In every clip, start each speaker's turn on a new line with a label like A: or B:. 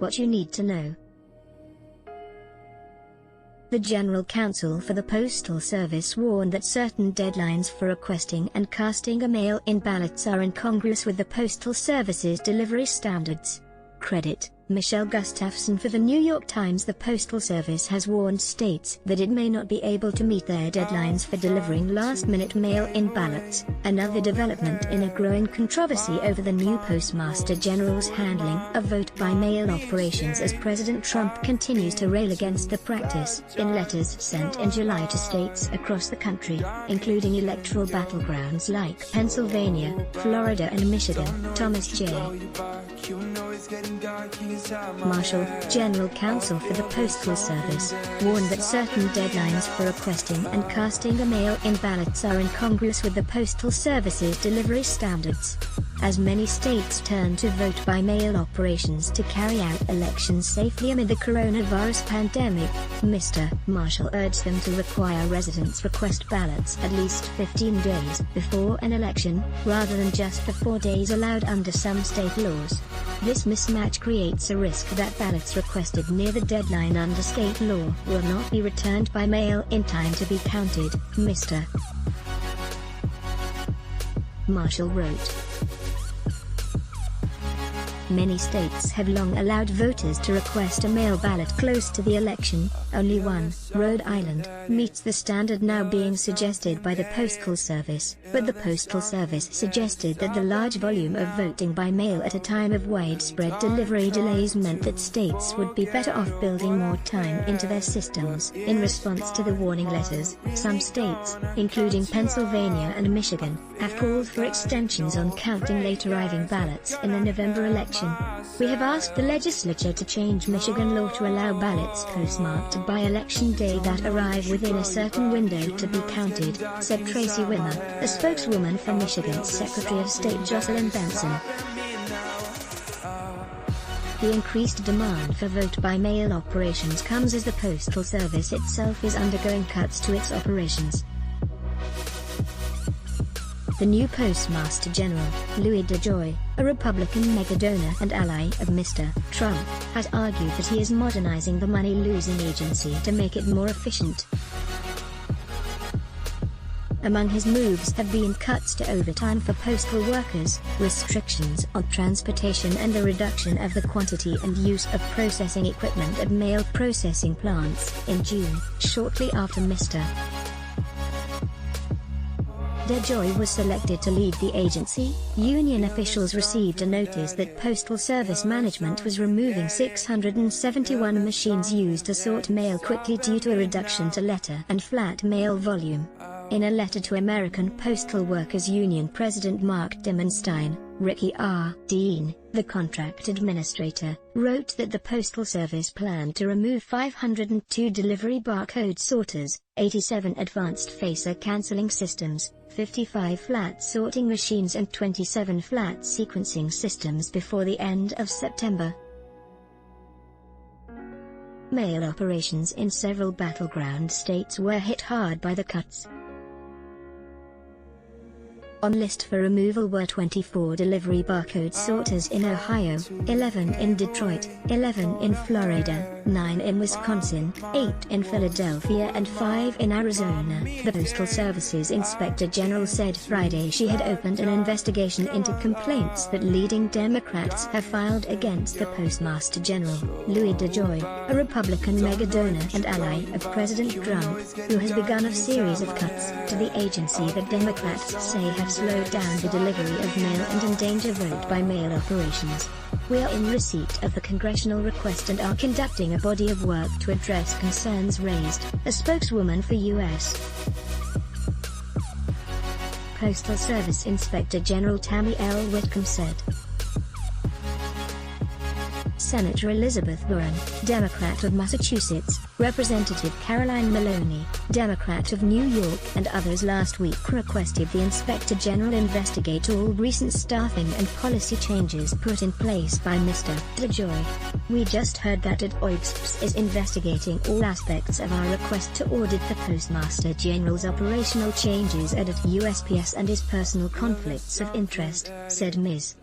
A: what you need to know. The General Counsel for the Postal Service warned that certain deadlines for requesting and casting a mail-in ballots are incongruous with the Postal Service's delivery standards. Credit Michelle Gustafson for the New York Times. The Postal Service has warned states that it may not be able to meet their deadlines for delivering last-minute mail-in ballots, another development in a growing controversy over the new Postmaster General's handling of vote-by-mail operations as President Trump continues to rail against the practice. In letters sent in July to states across the country, including electoral battlegrounds like Pennsylvania, Florida and Michigan, Thomas J. Marshall, General Counsel for the Postal Service, warned that certain deadlines for requesting and casting a mail-in ballots are incongruous with the Postal Service's delivery standards. As many states turn to vote-by-mail operations to carry out elections safely amid the coronavirus pandemic, Mr. Marshall urged them to require residents request ballots at least 15 days before an election, rather than just the 4 days allowed under some state laws. This mismatch creates a risk that ballots requested near the deadline under state law will not be returned by mail in time to be counted, Mr. Marshall wrote. Many states have long allowed voters to request a mail ballot close to the election. Only one, Rhode Island, meets the standard now being suggested by the Postal Service, but the Postal Service suggested that the large volume of voting by mail at a time of widespread delivery delays meant that states would be better off building more time into their systems. In response to the warning letters, some states, including Pennsylvania and Michigan, have called for extensions on counting late arriving ballots in the November election. We have asked the legislature to change Michigan law to allow ballots postmarked by Election Day that arrive within a certain window to be counted, said Tracy Wimmer, a spokeswoman for Michigan's Secretary of State Jocelyn Benson. The increased demand for vote-by-mail operations comes as the Postal Service itself is undergoing cuts to its operations. The new Postmaster General, Louis DeJoy, a Republican megadonor and ally of Mr. Trump, has argued that he is modernizing the money-losing agency to make it more efficient. Among his moves have been cuts to overtime for postal workers, restrictions on transportation and the reduction of the quantity and use of processing equipment at mail processing plants. In June, shortly after Mr. DeJoy was selected to lead the agency, union officials received a notice that Postal Service management was removing 671 machines used to sort mail quickly due to a reduction to letter and flat mail volume. In a letter to American Postal Workers Union President Mark Dimmenstein, Ricky R. Dean, the contract administrator, wrote that the Postal Service planned to remove 502 delivery barcode sorters, 87 advanced facer canceling systems, 55 flat sorting machines and 27 flat sequencing systems before the end of September. Mail operations in several battleground states were hit hard by the cuts. On list for removal were 24 delivery barcode sorters in Ohio, 11 in Detroit, 11 in Florida, 9 in Wisconsin, 8 in Philadelphia and 5 in Arizona. The Postal Service's Inspector General said Friday she had opened an investigation into complaints that leading Democrats have filed against the Postmaster General, Louis DeJoy, a Republican megadonor and ally of President Trump, who has begun a series of cuts to the agency that Democrats say have slowed down the delivery of mail and endanger vote-by-mail operations. We are in receipt of the congressional request and are conducting a body of work to address concerns raised, a spokeswoman for U.S. Postal Service Inspector General Tammy L. Whitcomb said. Senator Elizabeth Warren, Democrat of Massachusetts, Representative Caroline Maloney, Democrat of New York and others last week requested the Inspector General investigate all recent staffing and policy changes put in place by Mr. DeJoy. We just heard that OIPS is investigating all aspects of our request to audit the Postmaster General's operational changes at USPS and his personal conflicts of interest, said Ms.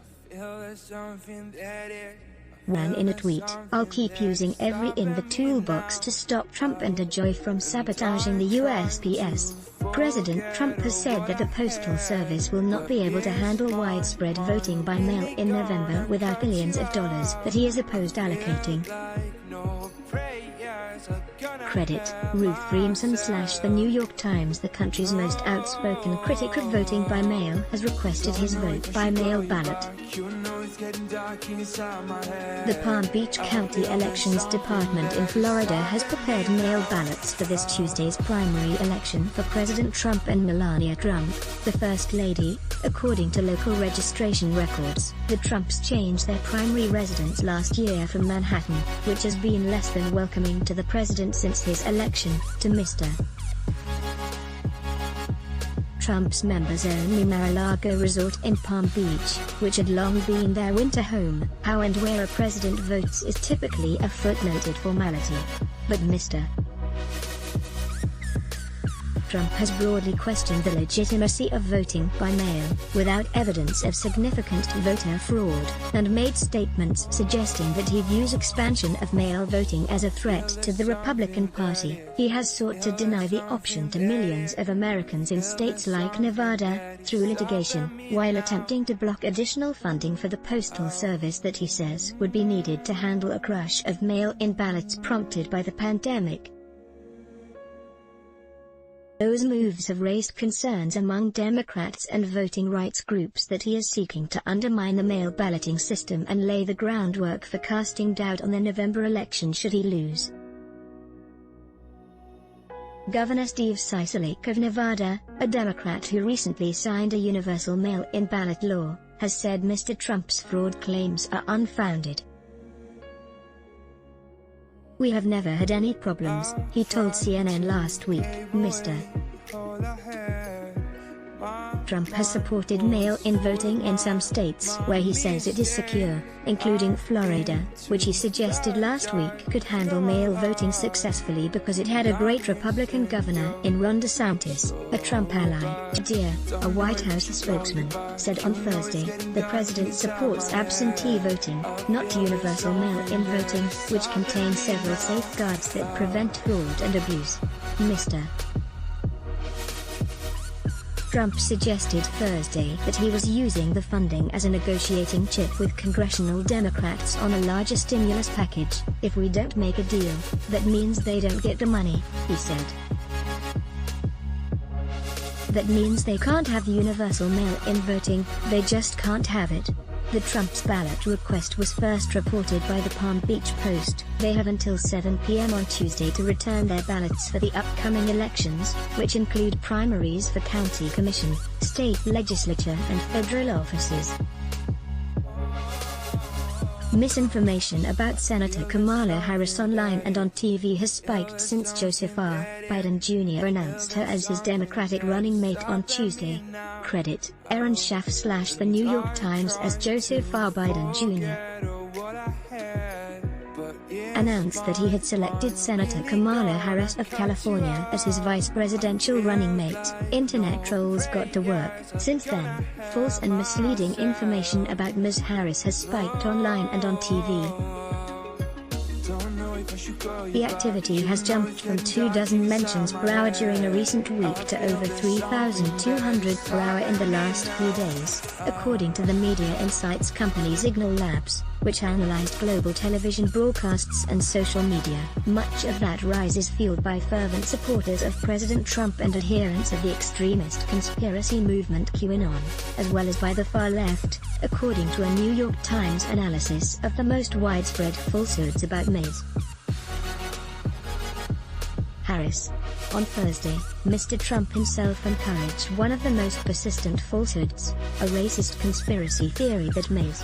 A: ran in a tweet, "I'll keep using every in the toolbox to stop Trump and DOJ from sabotaging the USPS." President Trump has said that the Postal Service will not be able to handle widespread voting by mail in November without billions of dollars that he is opposed allocating. Credit: Ruth Freemson / The New York Times. The country's most outspoken critic of voting by mail has requested his vote by mail ballot. The Palm Beach County Elections Department in Florida has prepared mail ballots for this Tuesday's primary election for President Trump and Melania Trump, the First Lady. According to local registration records, the Trumps changed their primary residence last year from Manhattan, which has been less than welcoming to the president since his election, to Mr. Trump's members-only Mar-a-Lago resort in Palm Beach, which had long been their winter home. How and where a president votes is typically a footnoted formality. But Mr. Trump has broadly questioned the legitimacy of voting by mail, without evidence of significant voter fraud, and made statements suggesting that he views expansion of mail voting as a threat to the Republican Party. He has sought to deny the option to millions of Americans in states like Nevada, through litigation, while attempting to block additional funding for the Postal Service that he says would be needed to handle a crush of mail-in ballots prompted by the pandemic. Those moves have raised concerns among Democrats and voting rights groups that he is seeking to undermine the mail balloting system and lay the groundwork for casting doubt on the November election should he lose. Governor Steve Sisolak of Nevada, a Democrat who recently signed a universal mail-in ballot law, has said Mr. Trump's fraud claims are unfounded. "We have never had any problems," he told CNN last week. Mr. Trump has supported mail-in voting in some states where he says it is secure, including Florida, which he suggested last week could handle mail voting successfully because it had a great Republican governor in Ron DeSantis, a Trump ally. Dear, a White House spokesman, said on Thursday, the president supports absentee voting, not universal mail-in voting, which contains several safeguards that prevent fraud and abuse. Mr. Trump suggested Thursday that he was using the funding as a negotiating chip with congressional Democrats on a larger stimulus package. "If we don't make a deal, that means they don't get the money," he said. "That means they can't have universal mail-in voting, they just can't have it." The Trump's ballot request was first reported by the Palm Beach Post. They have until 7 p.m. on Tuesday to return their ballots for the upcoming elections, which include primaries for county commission, state legislature and federal offices. Misinformation about Senator Kamala Harris online and on TV has spiked since Joseph R. Biden Jr. announced her as his Democratic running mate on Tuesday. Credit: Aaron Schaff / The New York Times. As Joseph R. Biden Jr. announced that he had selected Senator Kamala Harris of California as his vice presidential running mate, internet trolls got to work. Since then, false and misleading information about Ms. Harris has spiked online and on TV. The activity has jumped from 24 mentions per hour during a recent week to over 3,200 per hour in the last few days, according to the media insights company Signal Labs, which analyzed global television broadcasts and social media. Much of that rise is fueled by fervent supporters of President Trump and adherents of the extremist conspiracy movement QAnon, as well as by the far left, according to a New York Times analysis of the most widespread falsehoods about Ms. Harris. On Thursday, Mr. Trump himself encouraged one of the most persistent falsehoods, a racist conspiracy theory that Ms.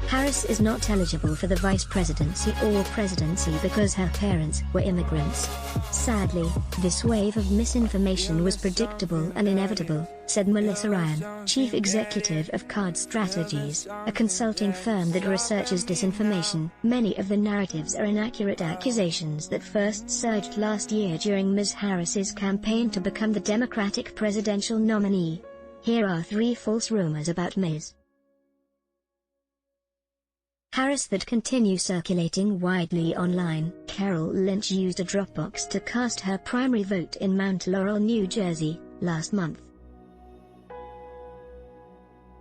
A: Harris is not eligible for the vice presidency or presidency because her parents were immigrants. Sadly, this wave of misinformation was predictable and inevitable, said Melissa Ryan, chief executive of Card Strategies, a consulting firm that researches disinformation. Many of the narratives are inaccurate accusations that first surged last year during Ms. Harris's campaign to become the Democratic presidential nominee. Here are 3 false rumors about Ms. Harris that continue circulating widely online. Carol Lynch used a Dropbox to cast her primary vote in Mount Laurel, New Jersey, last month.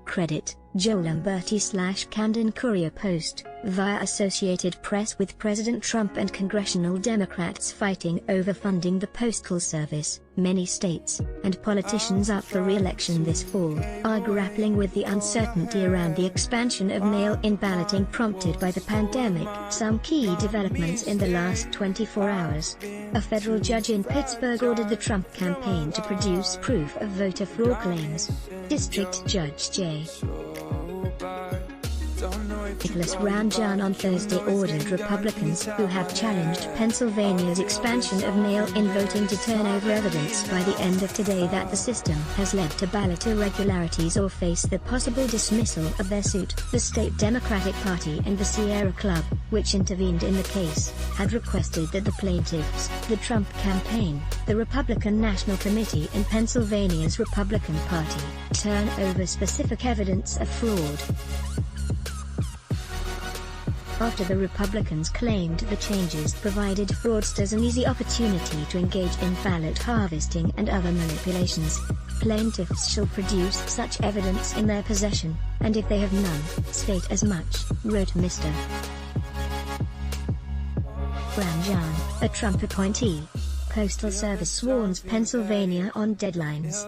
A: Credit: Joe Lamberti/Camden Courier Post, via Associated Press. With President Trump and congressional Democrats fighting over funding the Postal Service, many states, and politicians up for re-election this fall, are grappling with the uncertainty around the expansion of mail-in balloting prompted by the pandemic. Some key developments in the last 24 hours. A federal judge in Pittsburgh ordered the Trump campaign to produce proof of voter fraud claims. District Judge J. Nicholas Ranjan on Thursday ordered Republicans who have challenged Pennsylvania's expansion of mail-in voting to turn over evidence by the end of today that the system has led to ballot irregularities or face the possible dismissal of their suit. The state Democratic Party and the Sierra Club, which intervened in the case, had requested that the plaintiffs, the Trump campaign, the Republican National Committee and Pennsylvania's Republican Party, turn over specific evidence of fraud. After the Republicans claimed the changes provided fraudsters an easy opportunity to engage in ballot harvesting and other manipulations, plaintiffs shall produce such evidence in their possession, and if they have none, state as much, wrote Mr. Ranjan, a Trump appointee. Postal Service warns Pennsylvania on deadlines.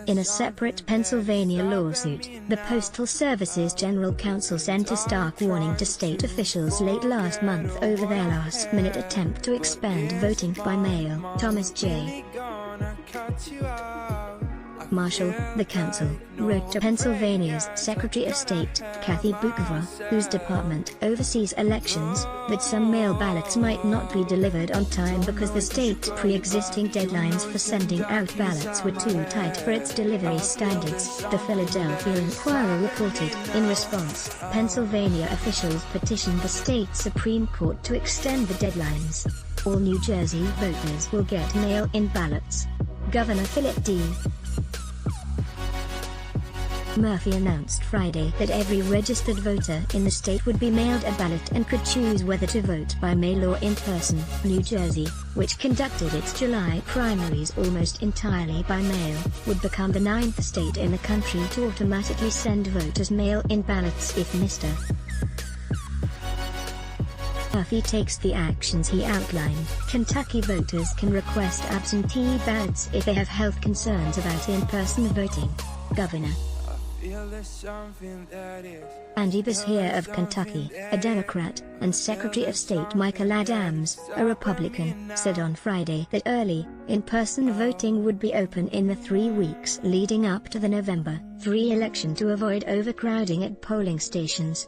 A: In a separate Pennsylvania lawsuit, the Postal Service's General Counsel sent a stark warning to state officials late last month over their last-minute attempt to expand voting by mail. Thomas J. Marshall, the council, wrote to Pennsylvania's Secretary of State, Kathy Bookover, whose department oversees elections, that some mail ballots might not be delivered on time because the state's pre-existing deadlines for sending out ballots were too tight for its delivery standards, the Philadelphia Inquirer reported. In response, Pennsylvania officials petitioned the state Supreme Court to extend the deadlines. All New Jersey voters will get mail-in ballots. Governor Philip D. Murphy announced Friday that every registered voter in the state would be mailed a ballot and could choose whether to vote by mail or in person. New Jersey, which conducted its July primaries almost entirely by mail, would become the 9th state in the country to automatically send voters mail-in ballots if Mr. Murphy takes the actions he outlined. Kentucky voters can request absentee ballots if they have health concerns about in-person voting. Governor Andy Beshear of Kentucky, a Democrat, and Secretary of State Michael Adams, a Republican, said on Friday that early, in-person voting would be open in the 3 weeks leading up to the November 3 election to avoid overcrowding at polling stations.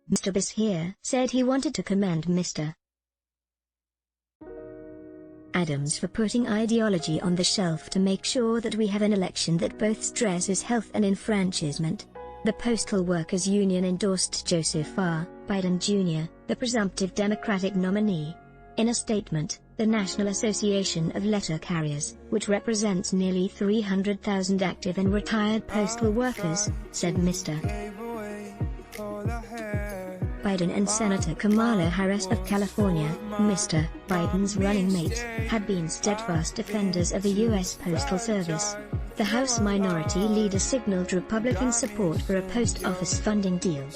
A: Mr. Beshear said he wanted to commend Mr. Adams for putting ideology on the shelf to make sure that we have an election that both stresses health and enfranchisement. The Postal Workers Union endorsed Joseph R. Biden Jr., the presumptive Democratic nominee. In a statement, the National Association of Letter Carriers, which represents nearly 300,000 active and retired postal workers, said Mr. Biden and Senator Kamala Harris of California, Mr. Biden's running mate, had been steadfast defenders of the U.S. Postal Service. The House Minority Leader signaled Republican support for a post office funding deal.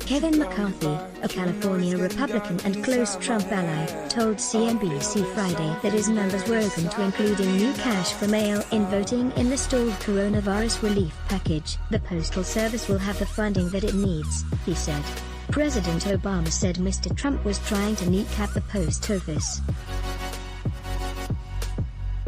A: Kevin McCarthy, a California Republican and close Trump ally, told CNBC Friday that his numbers were open to including new cash for mail-in voting in the stalled coronavirus relief package. The Postal Service will have the funding that it needs, he said. President Obama said Mr. Trump was trying to kneecap the post office.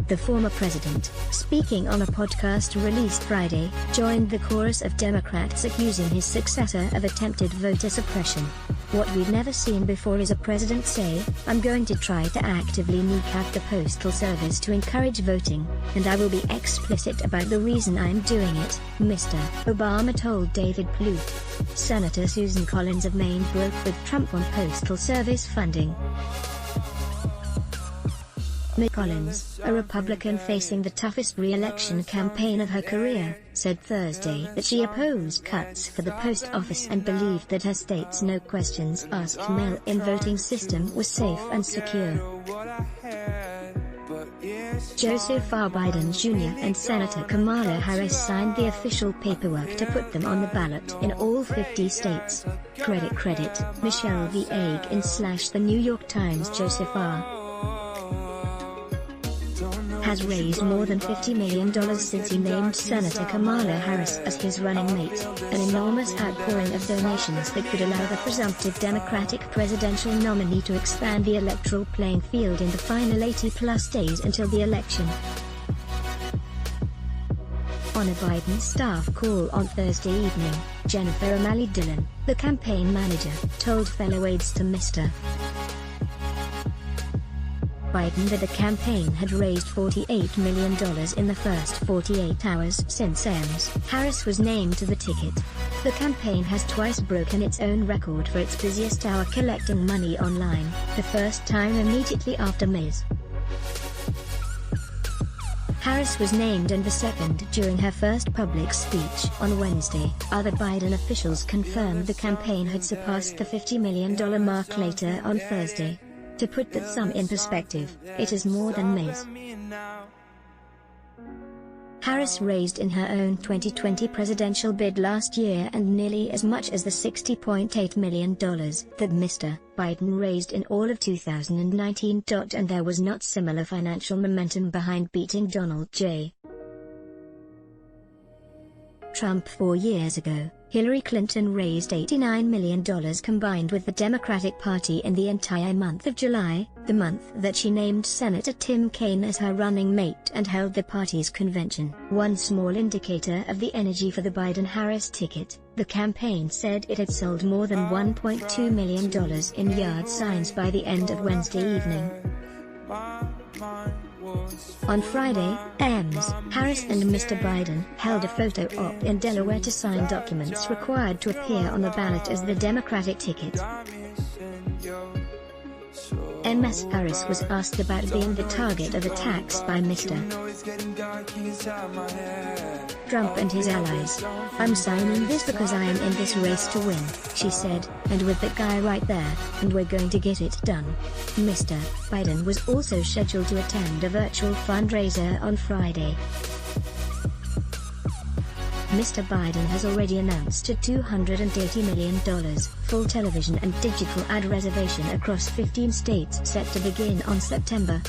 A: The former president, speaking on a podcast released Friday, joined the chorus of Democrats accusing his successor of attempted voter suppression. What we've never seen before is a president say, "I'm going to try to actively kneecap the Postal Service to encourage voting, and I will be explicit about the reason I'm doing it," Mr. Obama told David Plouffe. Senator Susan Collins of Maine broke with Trump on Postal Service funding. Collins, a Republican facing the toughest re-election campaign of her career, said Thursday that she opposed cuts for the post office and believed that her state's no questions asked mail-in voting system was safe and secure. Joseph R. Biden Jr. and Senator Kamala Harris signed the official paperwork to put them on the ballot in all 50 states. Credit, Michelle V. Ailing / The New York Times. Joseph R. has raised more than $50 million since he named Senator Kamala Harris as his running mate, an enormous outpouring of donations that could allow the presumptive Democratic presidential nominee to expand the electoral playing field in the final 80-plus days until the election. On a Biden staff call on Thursday evening, Jennifer O'Malley Dillon, the campaign manager, told fellow aides to Mr. Biden that the campaign had raised $48 million in the first 48 hours since Harris was named to the ticket. The campaign has twice broken its own record for its busiest hour collecting money online, the first time immediately after Ms. Harris was named and the second during her first public speech on Wednesday. Other Biden officials confirmed the campaign had surpassed the $50 million mark later on Thursday. To put that sum in perspective, it is more than Ms. Harris raised in her own 2020 presidential bid last year and nearly as much as the $60.8 million that Mr. Biden raised in all of 2019. And there was not similar financial momentum behind beating Donald J. Trump 4 years ago. Hillary Clinton raised $89 million combined with the Democratic Party in the entire month of July, the month that she named Senator Tim Kaine as her running mate and held the party's convention. One small indicator of the energy for the Biden-Harris ticket, the campaign said it had sold more than $1.2 million in yard signs by the end of Wednesday evening. On Friday, Harris and Mr. Biden held a photo op in Delaware to sign documents required to appear on the ballot as the Democratic ticket. Ms. Harris was asked about being the target of attacks by Mr. Trump and his allies. "I'm signing this because I am in this race to win," she said, "and with that guy right there, and we're going to get it done." Mr. Biden was also scheduled to attend a virtual fundraiser on Friday. Mr. Biden has already announced a $280 million full television and digital ad reservation across 15 states set to begin on September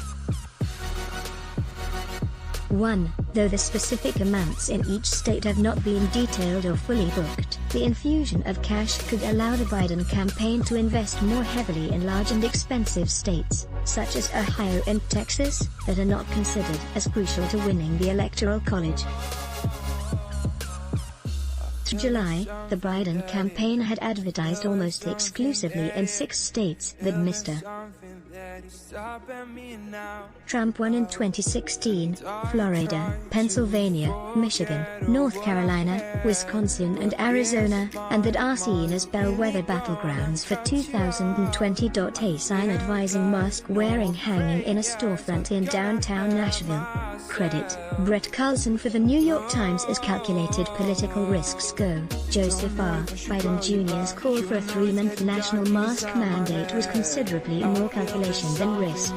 A: 1. Though the specific amounts in each state have not been detailed or fully booked, the infusion of cash could allow the Biden campaign to invest more heavily in large and expensive states, such as Ohio and Texas, that are not considered as crucial to winning the Electoral College. Through July, the Biden campaign had advertised almost exclusively in 6 states that Mr. Trump won in 2016, Florida, Pennsylvania, Michigan, North Carolina, Wisconsin and Arizona, and that are seen as bellwether battlegrounds for 2020. A sign advising mask wearing hanging in a storefront in downtown Nashville. Credit, Brett Carlson for the New York Times. As calculated political risks go, Joseph R. Biden Jr.'s call for a 3-month national mask mandate was considerably more calculation than risk.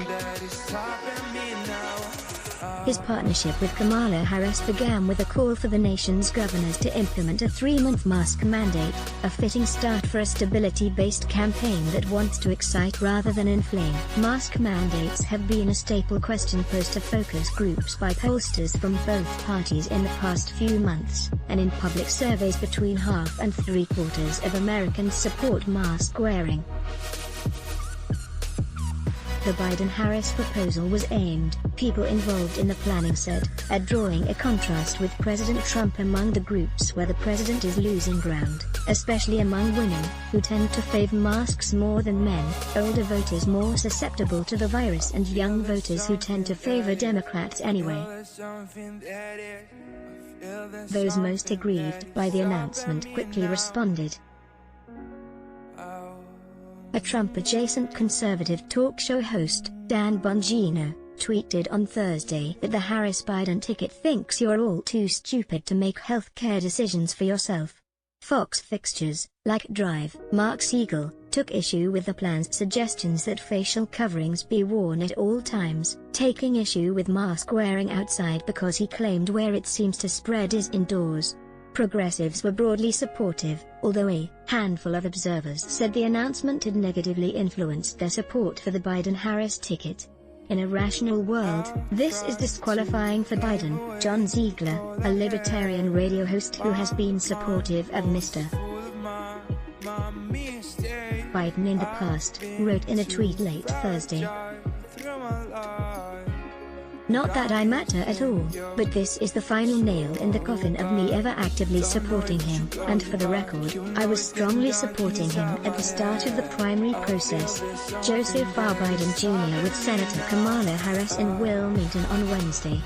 A: His partnership with Kamala Harris began with a call for the nation's governors to implement a 3-month mask mandate, a fitting start for a stability-based campaign that wants to excite rather than inflame. Mask mandates have been a staple question posed to focus groups by pollsters from both parties in the past few months, and in public surveys between half and 3/4 of Americans support mask wearing. The Biden-Harris proposal was aimed, people involved in the planning said, at drawing a contrast with President Trump among the groups where the president is losing ground, especially among women, who tend to favor masks more than men, older voters more susceptible to the virus and young voters who tend to favor Democrats anyway. Those most aggrieved by the announcement quickly responded. A Trump-adjacent conservative talk show host, Dan Bongino, tweeted on Thursday that the Harris-Biden ticket thinks you're all too stupid to make healthcare decisions for yourself. Fox fixtures, like Drive, Mark Siegel, took issue with the plan's suggestions that facial coverings be worn at all times, taking issue with mask wearing outside because he claimed where it seems to spread is indoors. Progressives were broadly supportive, although a handful of observers said the announcement had negatively influenced their support for the Biden-Harris ticket. In a rational world, this is disqualifying for Biden, John Ziegler, a libertarian radio host who has been supportive of Mr. Biden in the past, wrote in a tweet late Thursday. "Not that I matter at all, but this is the final nail in the coffin of me ever actively supporting him, and for the record, I was strongly supporting him at the start of the primary process." Joseph R. Biden Jr. with Senator Kamala Harris in Wilmington on Wednesday.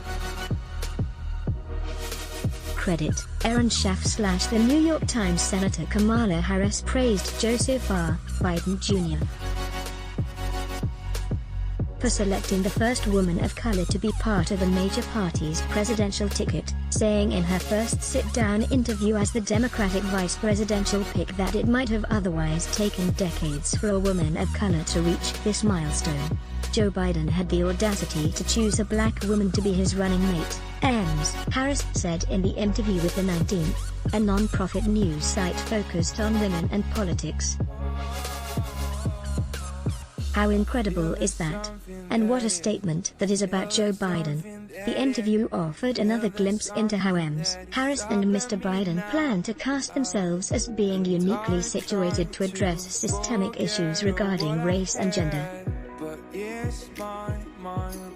A: Credit: Aaron Schaff / The New York Times. Senator Kamala Harris praised Joseph R. Biden Jr. for selecting the first woman of color to be part of a major party's presidential ticket, saying in her first sit-down interview as the Democratic vice presidential pick that it might have otherwise taken decades for a woman of color to reach this milestone. Joe Biden had the audacity to choose a black woman to be his running mate, Ames, Harris said in the interview with the 19th, a non-profit news site focused on women and politics. "How incredible is that? And what a statement that is about Joe Biden." The interview offered another glimpse into how Ames, Harris and Mr. Biden plan to cast themselves as being uniquely situated to address systemic issues regarding race and gender.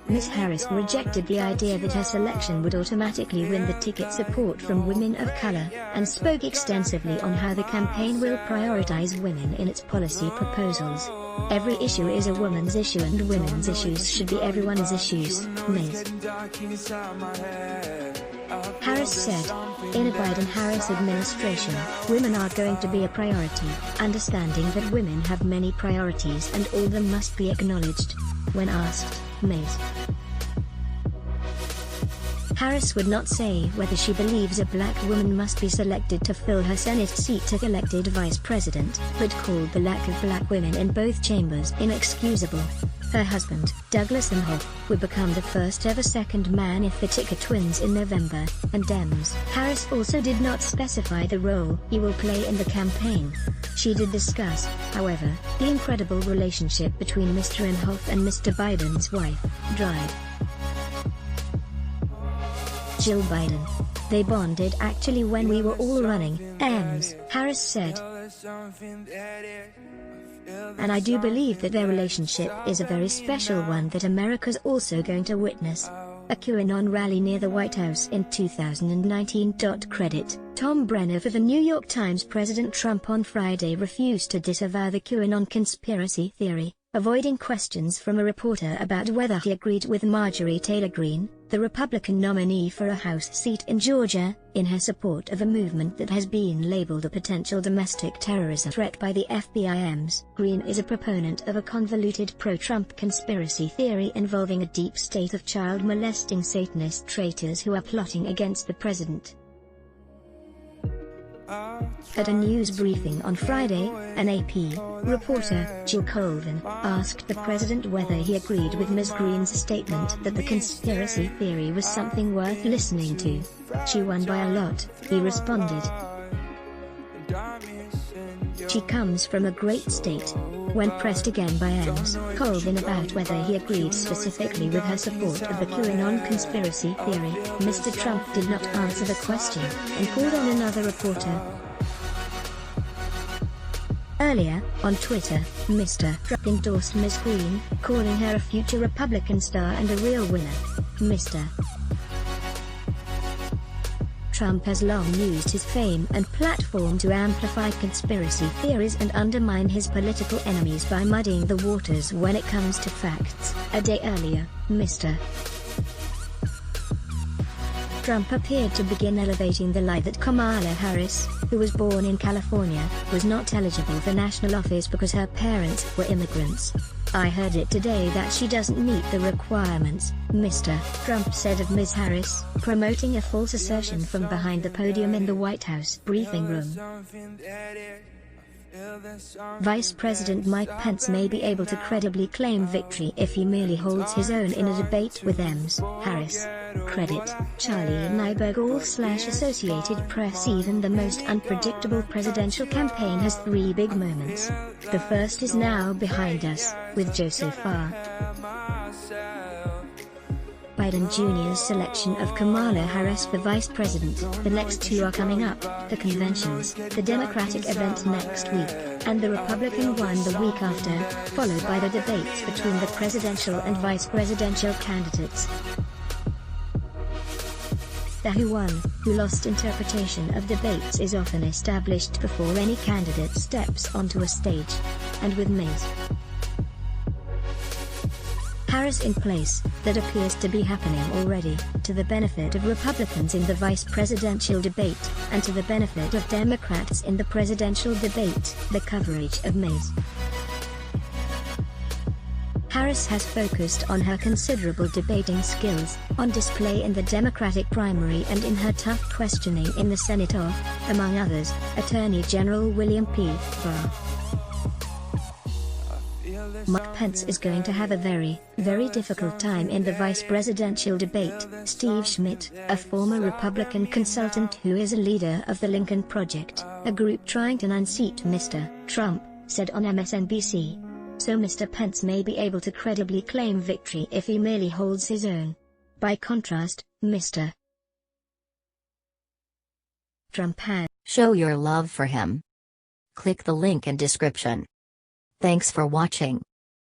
A: Ms. Harris rejected the idea that her selection would automatically win the ticket support from women of color, and spoke extensively on how the campaign will prioritize women in its policy proposals. "Every issue is a woman's issue and women's issues should be everyone's issues," Ms. Harris said. "In a Biden-Harris administration, women are going to be a priority, understanding that women have many priorities and all of them must be acknowledged." When asked, Ms. Harris would not say whether she believes a black woman must be selected to fill her Senate seat if elected vice president, but called the lack of black women in both chambers inexcusable. Her husband, Douglas Emhoff, would become the first ever second man if the ticket wins in November, and Dems. Harris also did not specify the role he will play in the campaign. She did discuss, however, the incredible relationship between Mr. Emhoff and Mr. Biden's wife, Drive. Jill Biden. "They bonded actually when we were all running," Ames, Harris said. "And I do believe that their relationship is a very special one that America's also going to witness." A QAnon rally near the White House in 2019. Credit: Tom Brenner for the New York Times. President Trump on Friday refused to disavow the QAnon conspiracy theory, avoiding questions from a reporter about whether he agreed with Marjorie Taylor Greene, the Republican nominee for a House seat in Georgia, in her support of a movement that has been labeled a potential domestic terrorism threat by the FBI. Greene is a proponent of a convoluted pro-Trump conspiracy theory involving a deep state of child-molesting Satanist traitors who are plotting against the president. At a news briefing on Friday, an AP reporter, Jill Colvin, asked the president whether he agreed with Ms. Greene's statement that the conspiracy theory was something worth listening to. "She won by a lot," he responded. "She comes from a great state." When pressed again by Ames, Colvin about whether he agreed specifically with her support of the QAnon conspiracy theory, Mr. Trump did not answer the question, and called on another reporter. Earlier, on Twitter, Mr. Trump endorsed Ms. Greene, calling her a future Republican star and a real winner. Mr. Trump has long used his fame and platform to amplify conspiracy theories and undermine his political enemies by muddying the waters when it comes to facts. A day earlier, Mr. Trump appeared to begin elevating the lie that Kamala Harris, who was born in California, was not eligible for national office because her parents were immigrants. "I heard it today that she doesn't meet the requirements," Mr. Trump said of Ms. Harris, promoting a false assertion from behind the podium in the White House briefing room. Vice President Mike Pence may be able to credibly claim victory if he merely holds his own in a debate with Ms. Harris. Credit, Charlie Nyberg Associated Press. Even the most unpredictable presidential campaign has three big moments. The first is now behind us, with Joe so far. Biden Jr.'s selection of Kamala Harris for vice president. The next two are coming up: the conventions, the Democratic event next week, and the Republican one the week after, followed by the debates between the presidential and vice presidential candidates. The who won, who lost interpretation of debates is often established before any candidate steps onto a stage. And with Ms. Harris in place, that appears to be happening already, to the benefit of Republicans in the vice presidential debate, and to the benefit of Democrats in the presidential debate. The coverage of Ms. Harris has focused on her considerable debating skills, on display in the Democratic primary and in her tough questioning in the Senate of, among others, Attorney General William P. Barr. Mike Pence is going to have a very, very difficult time in the vice presidential debate, Steve Schmidt, a former Republican consultant who is a leader of the Lincoln Project, a group trying to unseat Mr. Trump, said on MSNBC. So Mr. Pence may be able to credibly claim victory if he merely holds his own. By contrast, Mr. Trump has.
B: Show your love for him. Click the link in description. Thanks for watching.